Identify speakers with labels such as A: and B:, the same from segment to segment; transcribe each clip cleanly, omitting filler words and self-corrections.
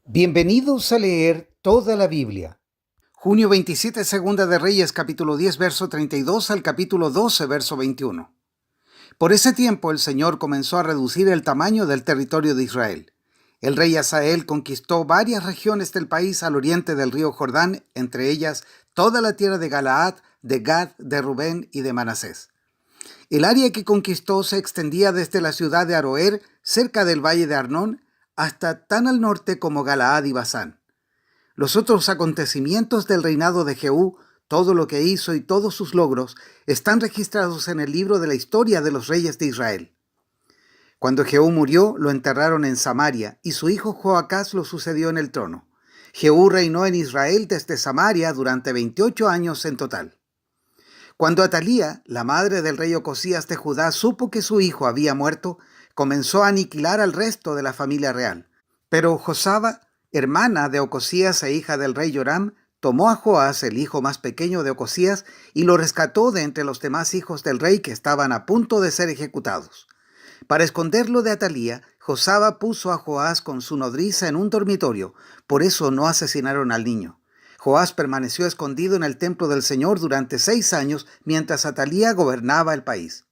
A: Bienvenidos a leer toda la Biblia. Junio 27, Segunda de Reyes, capítulo 10, verso 32 al capítulo 12, verso 21. Por ese tiempo el Señor comenzó a reducir el tamaño del territorio de Israel. El rey Hazael conquistó varias regiones del país al oriente del río Jordán, entre ellas toda la tierra de Galaad, de Gad, de Rubén y de Manasés. El área que conquistó se extendía desde la ciudad de Aroer, cerca del valle de Arnón, hasta tan al norte como Galaad y Basán. Los otros acontecimientos del reinado de Jehú, todo lo que hizo y todos sus logros, están registrados en el libro de la historia de los reyes de Israel. Cuando Jehú murió, lo enterraron en Samaria, y su hijo Joacás lo sucedió en el trono. Jehú reinó en Israel desde Samaria durante 28 años en total. Cuando Atalía, la madre del rey Ocosías de Judá, supo que su hijo había muerto, comenzó a aniquilar al resto de la familia real. Pero Josaba, hermana de Ocosías e hija del rey Joram, tomó a Joás, el hijo más pequeño de Ocosías, y lo rescató de entre los demás hijos del rey que estaban a punto de ser ejecutados. Para esconderlo de Atalía, Josaba puso a Joás con su nodriza en un dormitorio, por eso no asesinaron al niño. Joás permaneció escondido en el templo del Señor durante 6 años mientras Atalía gobernaba el país.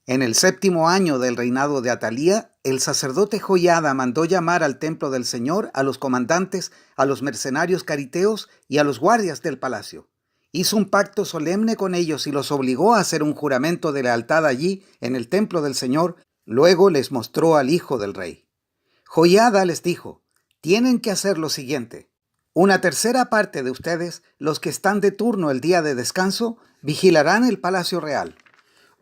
A: En el 7º año del reinado de Atalía, el sacerdote Joiada mandó llamar al templo del Señor a los comandantes, a los mercenarios cariteos y a los guardias del palacio. Hizo un pacto solemne con ellos y los obligó a hacer un juramento de lealtad allí, en el templo del Señor. Luego les mostró al hijo del rey. Joiada les dijo: tienen que hacer lo siguiente. Una tercera parte de ustedes, los que están de turno el día de descanso, vigilarán el palacio real.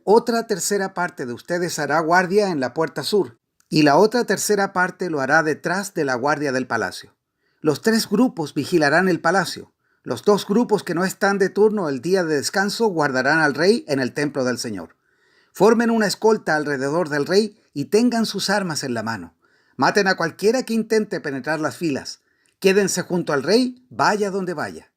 A: Otra tercera parte de ustedes hará guardia en la puerta sur, y la otra tercera parte lo hará detrás de la guardia del palacio. Los 3 grupos vigilarán el palacio. Los 2 grupos que no están de turno el día de descanso guardarán al rey en el templo del Señor. Formen una escolta alrededor del rey y tengan sus armas en la mano. Maten a cualquiera que intente penetrar las filas. Quédense junto al rey, vaya donde vaya.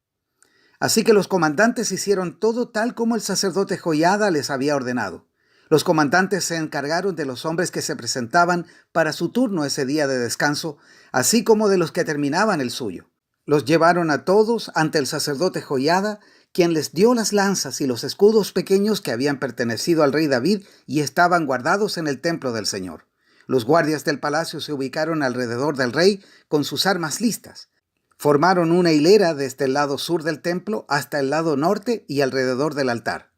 A: Así que los comandantes hicieron todo tal como el sacerdote Joiada les había ordenado. Los comandantes se encargaron de los hombres que se presentaban para su turno ese día de descanso, así como de los que terminaban el suyo. Los llevaron a todos ante el sacerdote Joiada, quien les dio las lanzas y los escudos pequeños que habían pertenecido al rey David y estaban guardados en el templo del Señor. Los guardias del palacio se ubicaron alrededor del rey con sus armas listas. Formaron una hilera desde el lado sur del templo hasta el lado norte y alrededor del altar.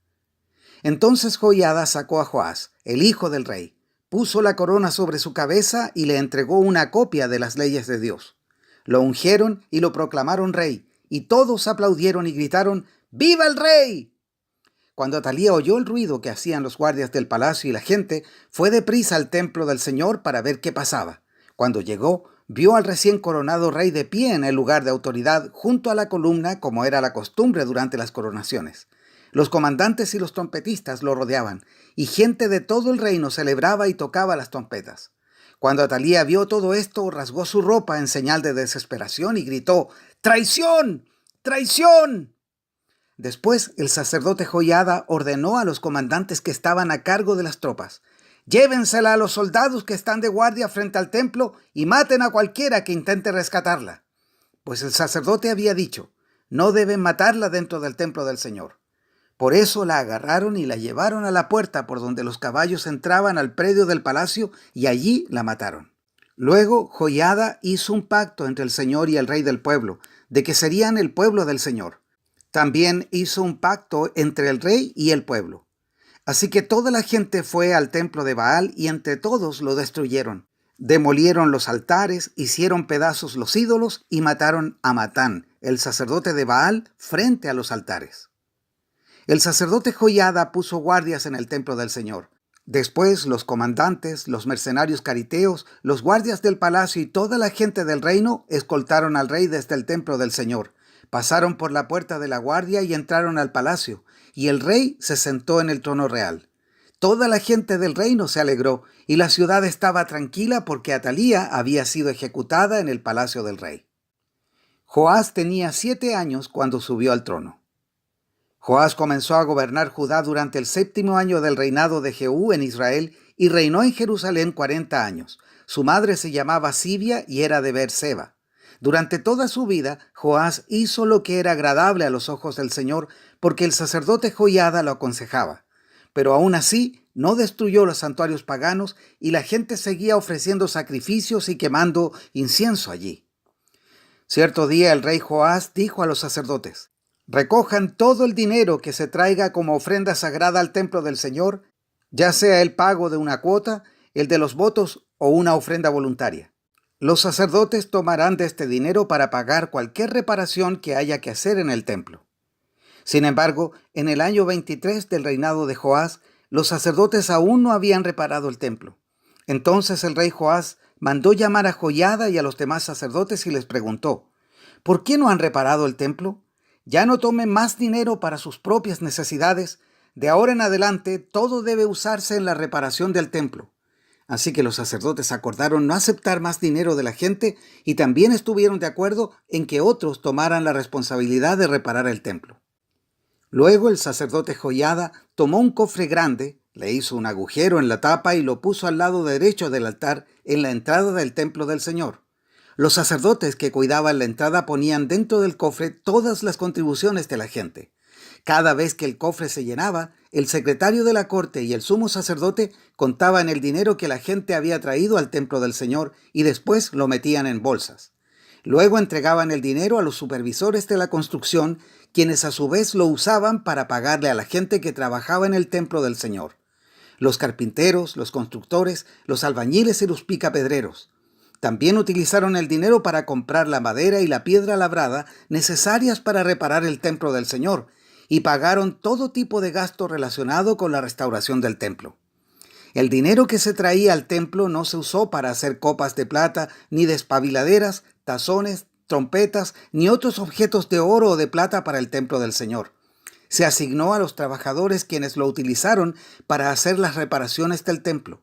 A: Entonces Joiada sacó a Joás, el hijo del rey, puso la corona sobre su cabeza y le entregó una copia de las leyes de Dios. Lo ungieron y lo proclamaron rey, y todos aplaudieron y gritaron: ¡Viva el rey! Cuando Atalía oyó el ruido que hacían los guardias del palacio y la gente, fue deprisa al templo del Señor para ver qué pasaba. Cuando llegó, vio al recién coronado rey de pie en el lugar de autoridad junto a la columna, como era la costumbre durante las coronaciones. Los comandantes y los trompetistas lo rodeaban, y gente de todo el reino celebraba y tocaba las trompetas. Cuando Atalía vio todo esto, rasgó su ropa en señal de desesperación y gritó: ¡Traición! ¡Traición! Después el sacerdote Joiada ordenó a los comandantes que estaban a cargo de las tropas: llévensela a los soldados que están de guardia frente al templo y maten a cualquiera que intente rescatarla. Pues el sacerdote había dicho: no deben matarla dentro del templo del Señor. Por eso la agarraron y la llevaron a la puerta por donde los caballos entraban al predio del palacio y allí la mataron. Luego Joiada hizo un pacto entre el Señor y el rey del pueblo, de que serían el pueblo del Señor. También hizo un pacto entre el rey y el pueblo. Así que toda la gente fue al templo de Baal y entre todos lo destruyeron. Demolieron los altares, hicieron pedazos los ídolos y mataron a Matán, el sacerdote de Baal, frente a los altares. El sacerdote Joiada puso guardias en el templo del Señor. Después los comandantes, los mercenarios cariteos, los guardias del palacio y toda la gente del reino escoltaron al rey desde el templo del Señor. Pasaron por la puerta de la guardia y entraron al palacio, y el rey se sentó en el trono real. Toda la gente del reino se alegró, y la ciudad estaba tranquila porque Atalía había sido ejecutada en el palacio del rey. Joás tenía 7 años cuando subió al trono. Joás comenzó a gobernar Judá durante el 7º año del reinado de Jehú en Israel y reinó en Jerusalén 40 años. Su madre se llamaba Sibia y era de Beerseba. Durante toda su vida, Joás hizo lo que era agradable a los ojos del Señor, porque el sacerdote Joiada lo aconsejaba. Pero aún así, no destruyó los santuarios paganos y la gente seguía ofreciendo sacrificios y quemando incienso allí. Cierto día el rey Joás dijo a los sacerdotes: recojan todo el dinero que se traiga como ofrenda sagrada al templo del Señor, ya sea el pago de una cuota, el de los votos o una ofrenda voluntaria. Los sacerdotes tomarán de este dinero para pagar cualquier reparación que haya que hacer en el templo. Sin embargo, en el año 23 del reinado de Joás, los sacerdotes aún no habían reparado el templo. Entonces el rey Joás mandó llamar a Joiada y a los demás sacerdotes y les preguntó: ¿por qué no han reparado el templo? Ya no tomen más dinero para sus propias necesidades. De ahora en adelante, todo debe usarse en la reparación del templo. Así que los sacerdotes acordaron no aceptar más dinero de la gente y también estuvieron de acuerdo en que otros tomaran la responsabilidad de reparar el templo. Luego el sacerdote Joiada tomó un cofre grande, le hizo un agujero en la tapa y lo puso al lado derecho del altar en la entrada del templo del Señor. Los sacerdotes que cuidaban la entrada ponían dentro del cofre todas las contribuciones de la gente. Cada vez que el cofre se llenaba, el secretario de la corte y el sumo sacerdote contaban el dinero que la gente había traído al templo del Señor y después lo metían en bolsas. Luego entregaban el dinero a los supervisores de la construcción, quienes a su vez lo usaban para pagarle a la gente que trabajaba en el templo del Señor: los carpinteros, los constructores, los albañiles y los picapedreros. También utilizaron el dinero para comprar la madera y la piedra labrada necesarias para reparar el templo del Señor, y pagaron todo tipo de gasto relacionado con la restauración del templo. El dinero que se traía al templo no se usó para hacer copas de plata, ni despabiladeras, tazones, trompetas, ni otros objetos de oro o de plata para el templo del Señor. Se asignó a los trabajadores quienes lo utilizaron para hacer las reparaciones del templo.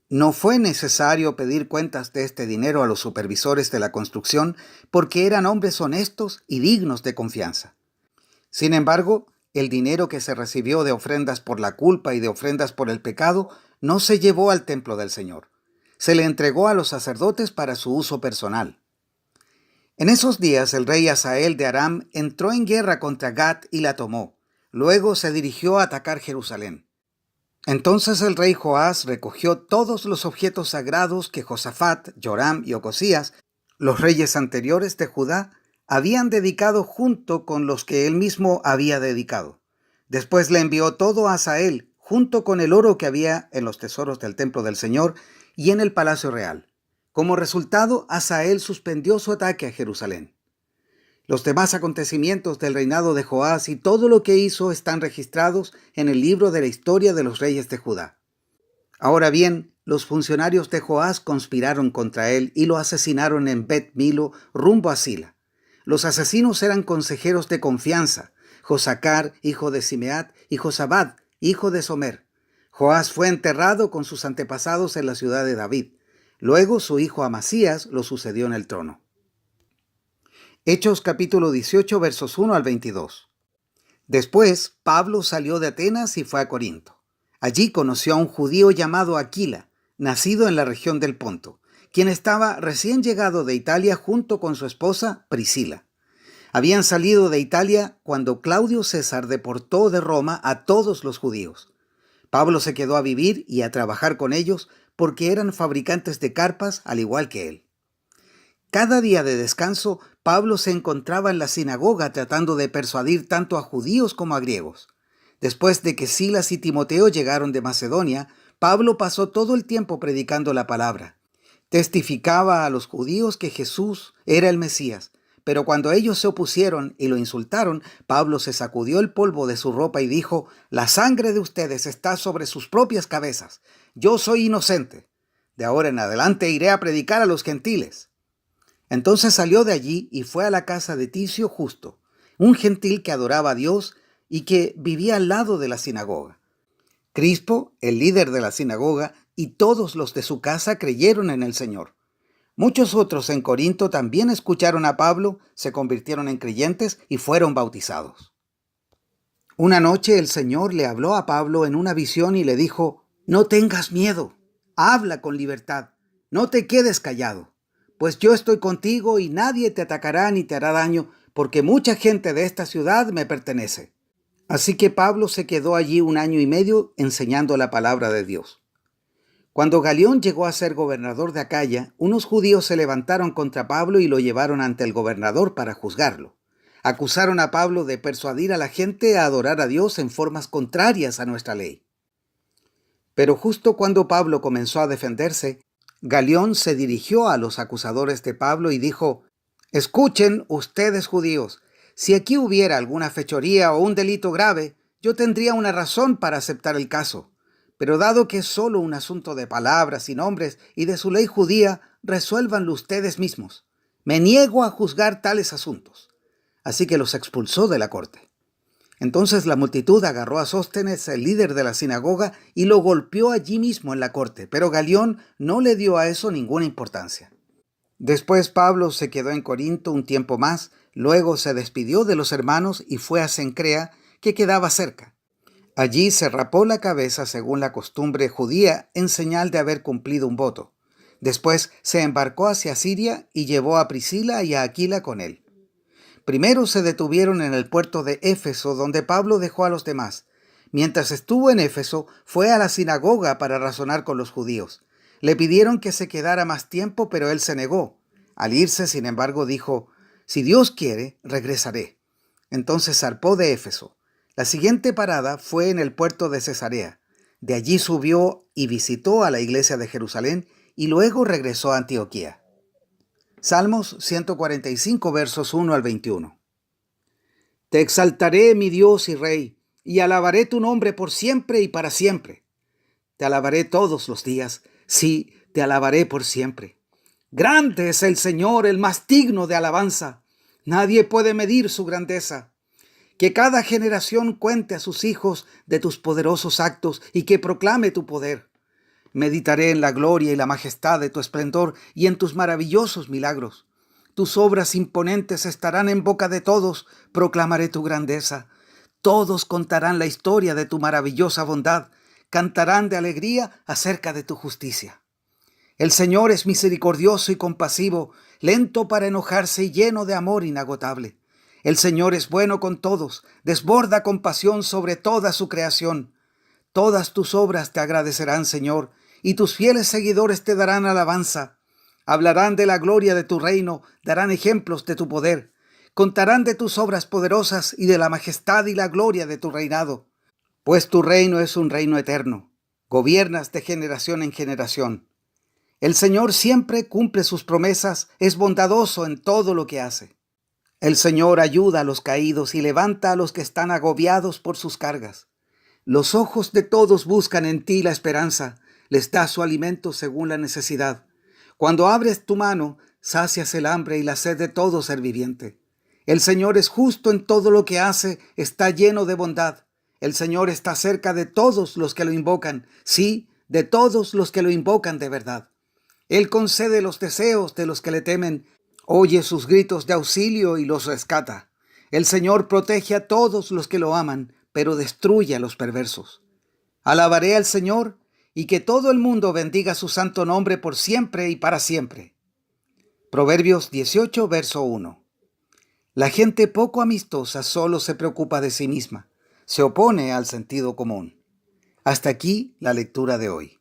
A: No fue necesario pedir cuentas de este dinero a los supervisores de la construcción porque eran hombres honestos y dignos de confianza. Sin embargo, el dinero que se recibió de ofrendas por la culpa y de ofrendas por el pecado no se llevó al templo del Señor. Se le entregó a los sacerdotes para su uso personal. En esos días el rey Hazael de Aram entró en guerra contra Gat y la tomó. Luego se dirigió a atacar Jerusalén. Entonces el rey Joás recogió todos los objetos sagrados que Josafat, Joram y Ocosías, los reyes anteriores de Judá, habían dedicado junto con los que él mismo había dedicado. Después le envió todo a Hazael, junto con el oro que había en los tesoros del templo del Señor y en el palacio real. Como resultado, Hazael suspendió su ataque a Jerusalén. Los demás acontecimientos del reinado de Joás y todo lo que hizo están registrados en el libro de la historia de los reyes de Judá. Ahora bien, los funcionarios de Joás conspiraron contra él y lo asesinaron en Bet Milo, rumbo a Sila. Los asesinos eran consejeros de confianza: Josacar, hijo de Simeat, y Josabad, hijo de Somer. Joás fue enterrado con sus antepasados en la ciudad de David. Luego su hijo Amasías lo sucedió en el trono. Hechos capítulo 18 versos 1 al 22. Después, Pablo salió de Atenas y fue a Corinto. Allí conoció a un judío llamado Aquila, nacido en la región del Ponto, quien estaba recién llegado de Italia junto con su esposa Priscila. Habían salido de Italia cuando Claudio César deportó de Roma a todos los judíos. Pablo se quedó a vivir y a trabajar con ellos porque eran fabricantes de carpas al igual que él. Cada día de descanso, Pablo se encontraba en la sinagoga tratando de persuadir tanto a judíos como a griegos. Después de que Silas y Timoteo llegaron de Macedonia, Pablo pasó todo el tiempo predicando la palabra. Testificaba a los judíos que Jesús era el Mesías, pero cuando ellos se opusieron y lo insultaron, Pablo se sacudió el polvo de su ropa y dijo: «La sangre de ustedes está sobre sus propias cabezas. Yo soy inocente. De ahora en adelante iré a predicar a los gentiles». Entonces salió de allí y fue a la casa de Ticio Justo, un gentil que adoraba a Dios y que vivía al lado de la sinagoga. Crispo, el líder de la sinagoga, y todos los de su casa creyeron en el Señor. Muchos otros en Corinto también escucharon a Pablo, se convirtieron en creyentes y fueron bautizados. Una noche el Señor le habló a Pablo en una visión y le dijo: «No tengas miedo, habla con libertad, no te quedes callado, pues yo estoy contigo y nadie te atacará ni te hará daño, porque mucha gente de esta ciudad me pertenece. Así que Pablo se quedó allí 1 año y medio enseñando la palabra de Dios. Cuando Galión llegó a ser gobernador de Acaya, unos judíos se levantaron contra Pablo y lo llevaron ante el gobernador para juzgarlo. Acusaron a Pablo de persuadir a la gente a adorar a Dios en formas contrarias a nuestra ley. Pero justo cuando Pablo comenzó a defenderse, Galión se dirigió a los acusadores de Pablo y dijo: «Escuchen ustedes, judíos, si aquí hubiera alguna fechoría o un delito grave, yo tendría una razón para aceptar el caso. Pero dado que es solo un asunto de palabras y nombres y de su ley judía, resuélvanlo ustedes mismos. Me niego a juzgar tales asuntos». Así que los expulsó de la corte. Entonces la multitud agarró a Sóstenes, el líder de la sinagoga, y lo golpeó allí mismo en la corte, pero Galión no le dio a eso ninguna importancia. Después Pablo se quedó en Corinto un tiempo más, luego se despidió de los hermanos y fue a Cencrea, que quedaba cerca. Allí se rapó la cabeza según la costumbre judía en señal de haber cumplido un voto. Después se embarcó hacia Siria y llevó a Priscila y a Aquila con él. Primero se detuvieron en el puerto de Éfeso, donde Pablo dejó a los demás. Mientras estuvo en Éfeso, fue a la sinagoga para razonar con los judíos. Le pidieron que se quedara más tiempo, pero él se negó. Al irse, sin embargo, dijo: «Si Dios quiere, regresaré». Entonces zarpó de Éfeso. La siguiente parada fue en el puerto de Cesarea. De allí subió y visitó a la iglesia de Jerusalén y luego regresó a Antioquía. Salmos 145, versos 1 al 21. Te exaltaré, mi Dios y Rey, y alabaré tu nombre por siempre y para siempre. Te alabaré todos los días, sí, te alabaré por siempre. Grande es el Señor, el más digno de alabanza. Nadie puede medir su grandeza. Que cada generación cuente a sus hijos de tus poderosos actos y que proclame tu poder. Meditaré en la gloria y la majestad de tu esplendor y en tus maravillosos milagros. Tus obras imponentes estarán en boca de todos, proclamaré tu grandeza. Todos contarán la historia de tu maravillosa bondad, cantarán de alegría acerca de tu justicia. El Señor es misericordioso y compasivo, lento para enojarse y lleno de amor inagotable. El Señor es bueno con todos, desborda compasión sobre toda su creación. Todas tus obras te agradecerán, Señor, y tus fieles seguidores te darán alabanza. Hablarán de la gloria de tu reino, darán ejemplos de tu poder. Contarán de tus obras poderosas y de la majestad y la gloria de tu reinado. Pues tu reino es un reino eterno. Gobiernas de generación en generación. El Señor siempre cumple sus promesas, es bondadoso en todo lo que hace. El Señor ayuda a los caídos y levanta a los que están agobiados por sus cargas. Los ojos de todos buscan en ti la esperanza, les das su alimento según la necesidad. Cuando abres tu mano, sacias el hambre y la sed de todo ser viviente. El Señor es justo en todo lo que hace, está lleno de bondad. El Señor está cerca de todos los que lo invocan, sí, de todos los que lo invocan de verdad. Él concede los deseos de los que le temen, oye sus gritos de auxilio y los rescata. El Señor protege a todos los que lo aman, pero destruye a los perversos. Alabaré al Señor y que todo el mundo bendiga su santo nombre por siempre y para siempre. Proverbios 18, verso 1. La gente poco amistosa solo se preocupa de sí misma, se opone al sentido común. Hasta aquí la lectura de hoy.